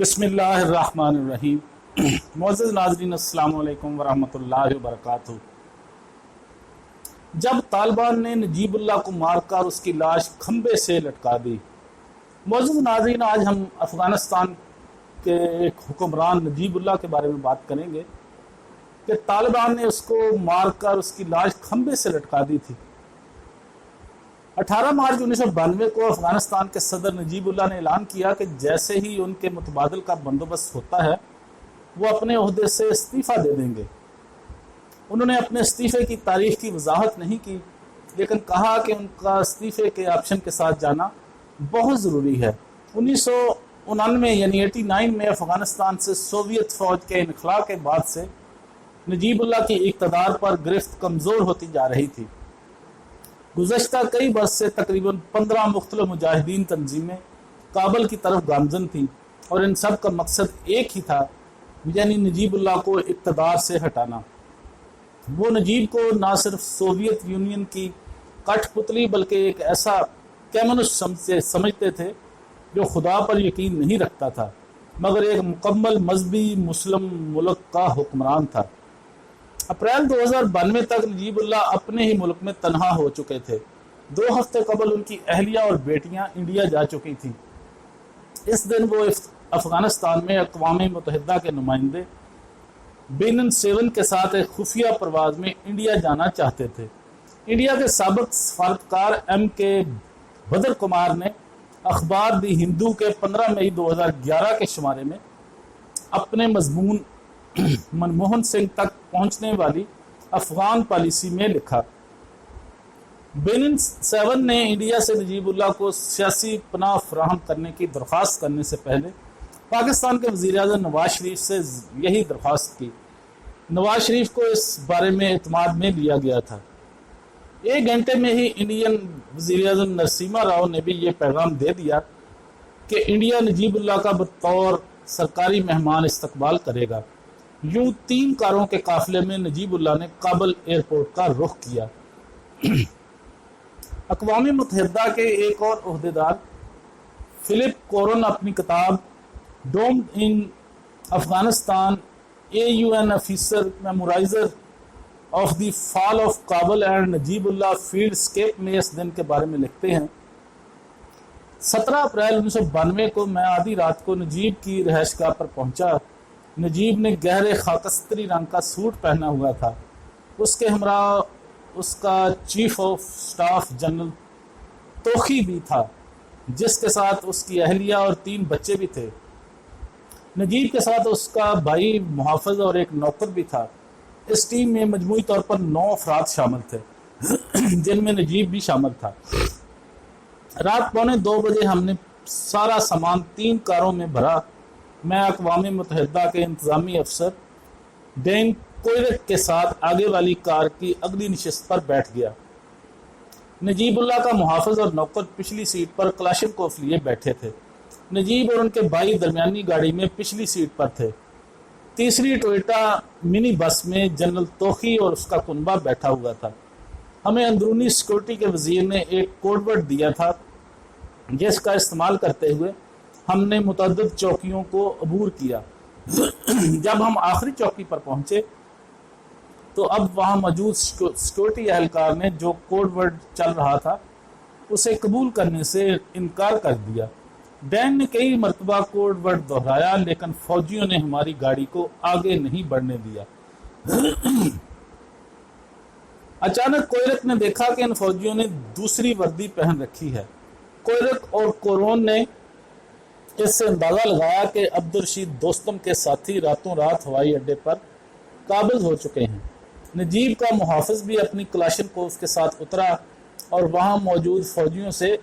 بسم اللہ الرحمن الرحیم۔ معزز ناظرین السلام علیکم ورحمۃ اللہ وبرکاتہ۔ جب طالبان نے نجیب اللہ کو مار کر اس کی لاش کھمبے سے لٹکا دی۔ معزز ناظرین، آج ہم افغانستان کے ایک حکمران نجیب اللہ کے بارے میں بات کریں گے کہ طالبان نے اس کو مار کر اس کی لاش کھمبے سے لٹکا دی تھی۔ 18 مارچ 1992 کو افغانستان کے صدر نجیب اللہ نے اعلان کیا کہ جیسے ہی ان کے متبادل کا بندوبست ہوتا ہے وہ اپنے عہدے سے استعفیٰ دے دیں گے۔ انہوں نے اپنے استعفے کی تاریخ کی وضاحت نہیں کی، لیکن کہا کہ ان کا استعفے کے آپشن کے ساتھ جانا بہت ضروری ہے۔ 1999 یعنی 89 میں افغانستان سے سوویت فوج کے انخلاء کے بعد سے نجیب اللہ کی اقتدار پر گرفت کمزور ہوتی جا رہی تھی۔ گزشتہ کئی برس سے تقریباً 15 مختلف مجاہدین تنظیمیں کابل کی طرف گامزن تھیں اور ان سب کا مقصد ایک ہی تھا، یعنی نجیب اللہ کو اقتدار سے ہٹانا۔ وہ نجیب کو نہ صرف سوویت یونین کی کٹھ پتلی بلکہ ایک ایسا کمیونسٹ سمجھتے تھے جو خدا پر یقین نہیں رکھتا تھا، مگر ایک مکمل مذہبی مسلم ملک کا حکمران تھا۔ اپریل 2092 تک نجیب اللہ اپنے ہی ملک میں تنہا ہو چکے تھے۔ 2 ہفتے قبل ان کی اہلیہ اور بیٹیاں انڈیا جا چکی تھیں۔ اس دن وہ افغانستان میں اقوام متحدہ کے نمائندے بینن 7 کے ساتھ ایک خفیہ پرواز میں انڈیا جانا چاہتے تھے۔ انڈیا کے سابق سفارتکار ایم کے بدر کمار نے اخبار دی ہندو کے 15 مئی 2011 کے شمارے میں اپنے مضمون منموہن سنگھ تک پہنچنے والی افغان پالیسی میں لکھا، بینن 7 نے انڈیا سے نجیب اللہ کو سیاسی پناہ فراہم کرنے کی درخواست کرنے سے پہلے پاکستان کے وزیر اعظم نواز شریف سے یہی درخواست کی۔ نواز شریف کو اس بارے میں اعتماد میں لیا گیا تھا۔ 1 گھنٹے میں ہی انڈین وزیر اعظم نرسمہا راؤ نے بھی یہ پیغام دے دیا کہ انڈیا نجیب اللہ کا بطور سرکاری مہمان استقبال کرے گا۔ یوں 3 کاروں کے قافلے میں نجیب اللہ نے کابل ایئرپورٹ کا رخ کیا۔ اقوام متحدہ کے ایک اور عہدیدار فلپ کورن اپنی کتاب doomed in Afghanistan AUN officer memoir of the fall of Kabul and Najibullah failed escape میں اس دن کے بارے میں لکھتے ہیں، 17 اپریل 1992 کو میں آدھی رات کو نجیب کی رہائش گاہ پر پہنچا۔ نجیب نے گہرے خاکستری رنگ کا سوٹ پہنا ہوا تھا۔ اس کے ہمراہ اس کا چیف آف سٹاف جنرل توخی بھی تھا، جس کے ساتھ اس کی اہلیہ اور 3 بچے بھی تھے۔ نجیب کے ساتھ اس کا بھائی محافظ اور ایک نوکر بھی تھا۔ اس ٹیم میں مجموعی طور پر 9 افراد شامل تھے، جن میں نجیب بھی شامل تھا۔ رات 1:45 بجے ہم نے سارا سامان 3 کاروں میں بھرا۔ میں اقوام متحدہ کے انتظامی افسر ڈین کوئرک کے ساتھ آگے والی کار کی اگلی نشست پر بیٹھ گیا۔ نجیب اللہ کا محافظ اور نوکر پچھلی سیٹ پر کلاشنکوف لیے بیٹھے تھے۔ نجیب اور ان کے بھائی درمیانی گاڑی میں پچھلی سیٹ پر تھے۔ تیسری ٹویوٹا منی بس میں جنرل توخی اور اس کا کنبہ بیٹھا ہوا تھا۔ ہمیں اندرونی سیکورٹی کے وزیر نے ایک کوڈ ورڈ دیا تھا، جس کا استعمال کرتے ہوئے ہم نے متعدد چوکیوں کو عبور کیا۔ جب ہم آخری چوکی پر پہنچے تو اب وہاں موجود سیکورٹی اہلکار نے جو کوڈ ورڈ چل رہا تھا اسے قبول کرنے سے انکار کر دیا۔ ڈین نے کئی مرتبہ کوڈ ورڈ دہرایا، لیکن فوجیوں نے ہماری گاڑی کو آگے نہیں بڑھنے دیا۔ اچانک کوئرک نے دیکھا کہ ان فوجیوں نے دوسری وردی پہن رکھی ہے۔ کوئرک اور کورون نے اس سے اندازہ لگایا کہ عبدالرشید دوستم کے ساتھی راتوں رات ہوائی اڈے پر قابض ہو چکے ہیں۔ نجیب کا محافظ بھی اپنی کلاشنکوف کے ساتھ اترا اور وہاں موجود فوجیوں سے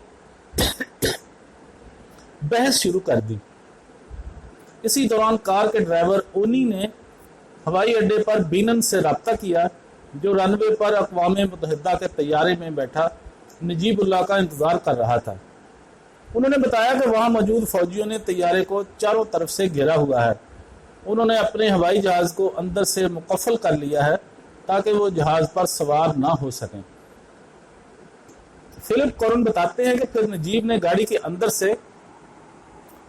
بحث شروع کر دی۔ اسی دوران کار کے ڈرائیور اونی نے ہوائی اڈے پر بینن سے رابطہ کیا، جو رن وے پر اقوام متحدہ کے طیارے میں بیٹھا نجیب اللہ کا انتظار کر رہا تھا۔ انہوں نے بتایا کہ وہاں موجود فوجیوں نے طیارے کو چاروں طرف سے گھیرا ہوا ہے۔ انہوں نے اپنے ہوائی جہاز کو اندر سے مقفل کر لیا ہے تاکہ وہ جہاز پر سوار نہ ہو سکیں۔ فلپ کورن بتاتے ہیں کہ پھر نجیب نے گاڑی کے اندر سے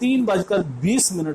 3:20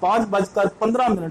5:15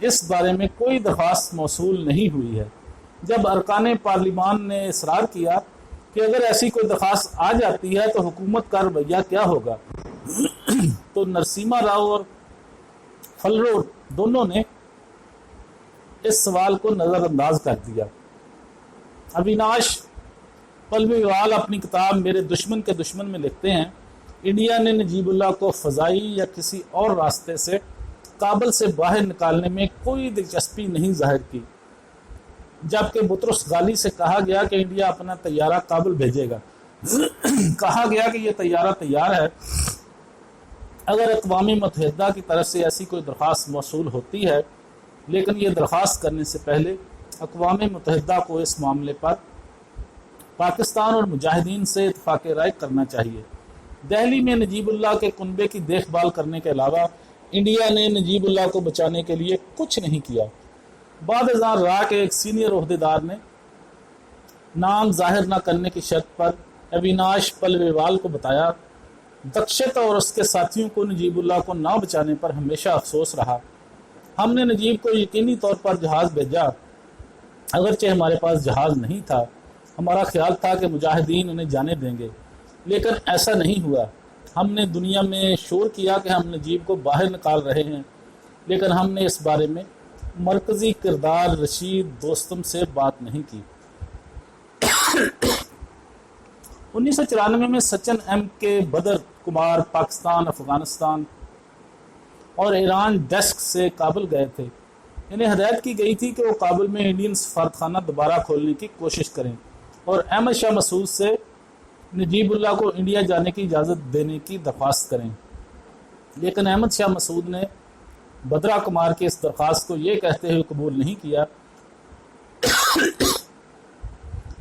اس بارے میں کوئی درخواست موصول نہیں ہوئی ہے۔ جب ارکان پارلیمان نے اصرار کیا کہ اگر ایسی کوئی درخواست آ جاتی ہے تو حکومت کا رویہ کیا ہوگا، تو نرسیما راؤ اور فلرو دونوں نے اس سوال کو نظر انداز کر دیا۔ اویناش پلویوال اپنی کتاب میرے دشمن کے دشمن میں لکھتے ہیں، انڈیا نے نجیب اللہ کو فضائی یا کسی اور راستے سے کابل سے باہر نکالنے میں کوئی دلچسپی نہیں ظاہر کی، جبکہ بطرس غالی سے کہا گیا کہ انڈیا اپنا طیارہ کابل بھیجے گا۔ کہا گیا کہ یہ طیارہ تیار ہے، اگر اقوام متحدہ کی طرف سے ایسی کوئی درخواست موصول ہوتی ہے، لیکن یہ درخواست کرنے سے پہلے اقوام متحدہ کو اس معاملے پر پاکستان اور مجاہدین سے اتفاق رائے کرنا چاہیے۔ دہلی میں نجیب اللہ کے کنبے کی دیکھ بھال کرنے کے علاوہ انڈیا نے نجیب اللہ کو بچانے کے لیے کچھ نہیں کیا۔ بعد ازاں را کے ایک سینئر عہدیدار نے نام ظاہر نہ کرنے کی شرط پر اویناش پلویوال کو بتایا، دکشت اور اس کے ساتھیوں کو نجیب اللہ کو نہ بچانے پر ہمیشہ افسوس رہا۔ ہم نے نجیب کو یقینی طور پر جہاز بھیجا، اگرچہ ہمارے پاس جہاز نہیں تھا۔ ہمارا خیال تھا کہ مجاہدین انہیں جانے دیں گے، لیکن ایسا نہیں ہوا۔ ہم نے دنیا میں شور کیا کہ ہم نجیب کو باہر نکال رہے ہیں، لیکن ہم نے اس بارے میں مرکزی کردار رشید دوستم سے بات نہیں کی۔ 1994 میں سچن ایم کے بدر کمار پاکستان، افغانستان اور ایران ڈیسک سے کابل گئے تھے۔ انہیں ہدایت کی گئی تھی کہ وہ کابل میں انڈین سفارتخانہ دوبارہ کھولنے کی کوشش کریں اور احمد شاہ مسعود سے نجیب اللہ کو انڈیا جانے کی اجازت دینے کی درخواست کریں، لیکن احمد شاہ مسعود نے بدرا کمار کی اس درخواست کو یہ کہتے ہوئے قبول نہیں کیا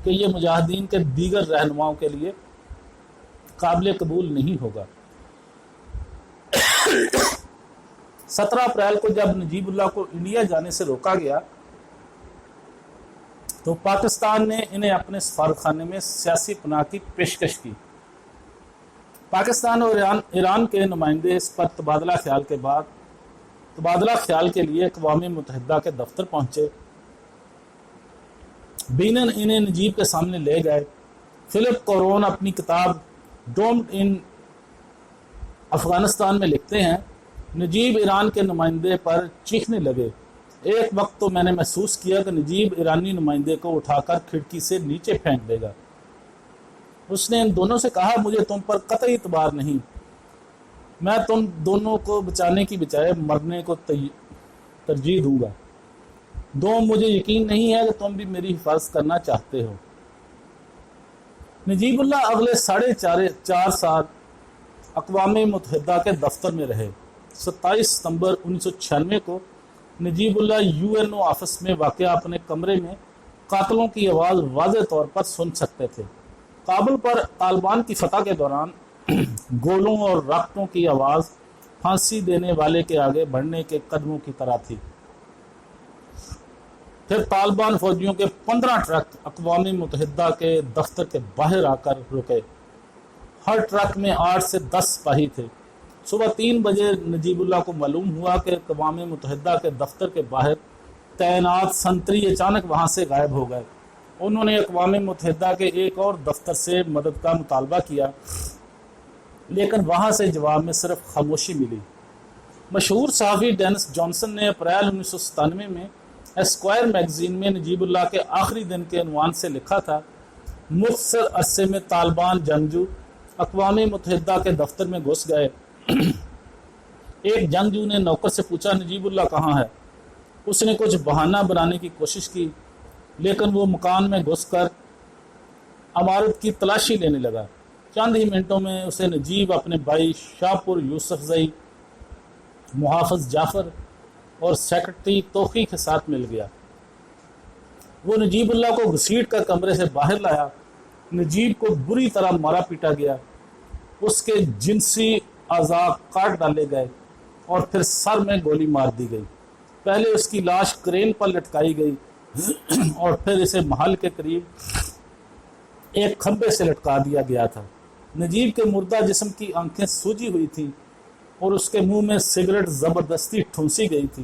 کہ یہ مجاہدین کے دیگر رہنماؤں کے لیے قابل قبول نہیں ہوگا۔ 17 اپریل کو جب نجیب اللہ کو انڈیا جانے سے روکا گیا تو پاکستان نے انہیں اپنے سفارتخانے میں سیاسی پناہ کی پیشکش کی۔ پاکستان اور ایران کے نمائندے اس پر تبادلہ خیال کے لیے اقوام متحدہ کے دفتر پہنچے۔ بینن انہیں نجیب کے سامنے لے گئے۔ فلپ کورون اپنی کتاب ڈومڈ ان افغانستان میں لکھتے ہیں، نجیب ایران کے نمائندے پر چیخنے لگے۔ ایک وقت تو میں نے محسوس کیا کہ نجیب ایرانی نمائندے کو اٹھا کر کھڑکی سے نیچے پھینک دے گا۔ اس نے ان دونوں سے کہا، مجھے تم پر قطعی اعتبار نہیں، میں تم دونوں کو بچانے کی بجائے مرنے کو ترجیح دوں گا۔ مجھے یقین نہیں ہے کہ تم بھی میری حفاظت کرنا چاہتے ہو۔ نجیب اللہ اگلے 4.5 سال اقوام متحدہ کے دفتر میں رہے۔ 27 ستمبر 1996 کو نجیب اللہ UNO آفس میں واقع اپنے کمرے میں قاتلوں کی آواز واضح طور پر سن سکتے تھے۔ کابل پر طالبان کی فتح کے دوران گولوں اور راکٹوں کی آواز پھانسی دینے والے کے آگے بڑھنے کے قدموں کی طرح تھی۔ پھر طالبان فوجیوں کے 15 ٹرک اقوام متحدہ کے دفتر کے باہر آ کر رکے۔ ہر ٹرک میں 8 سے 10 سپاہی تھے۔ صبح 3 بجے نجیب اللہ کو معلوم ہوا کہ اقوام متحدہ کے دفتر کے باہر تعینات سنتری اچانک وہاں سے غائب ہو گئے۔ انہوں نے اقوام متحدہ کے ایک اور دفتر سے مدد کا مطالبہ کیا، لیکن وہاں سے جواب میں صرف خاموشی ملی۔ مشہور صحافی ڈینس جانسن نے اپریل 1997 میں اسکوائر میگزین میں نجیب اللہ کے آخری دن کے عنوان سے لکھا تھا، مختصر عرصے میں طالبان جنگجو اقوام متحدہ کے دفتر میں گھس گئے۔ ایک جنگجو نے نوکر سے پوچھا، نجیب اللہ کہاں ہے؟ اس نے کچھ بہانہ بنانے کی کوشش کی، لیکن وہ مکان میں گھس کر عمارت کی تلاشی لینے لگا۔ چند ہی منٹوں میں اسے نجیب اپنے بھائی شاہپور یوسف زئی، محافظ جعفر اور سیکرٹری توقی کے ساتھ مل گیا۔ وہ نجیب اللہ کو گھسیٹ کر کمرے سے باہر لایا۔ نجیب کو بری طرح مارا پیٹا گیا، اس کے جنسی اعضاء کاٹ ڈالے گئے اور پھر سر میں گولی مار دی گئی۔ پہلے اس کی لاش کرین پر لٹکائی گئی اور پھر اسے محل کے قریب ایک کھمبے سے لٹکا دیا گیا تھا۔ نجیب کے مردہ جسم کی آنکھیں سوجی ہوئی تھیں اور اس کے منہ میں سگریٹ زبردستی ٹھونسی گئی تھی۔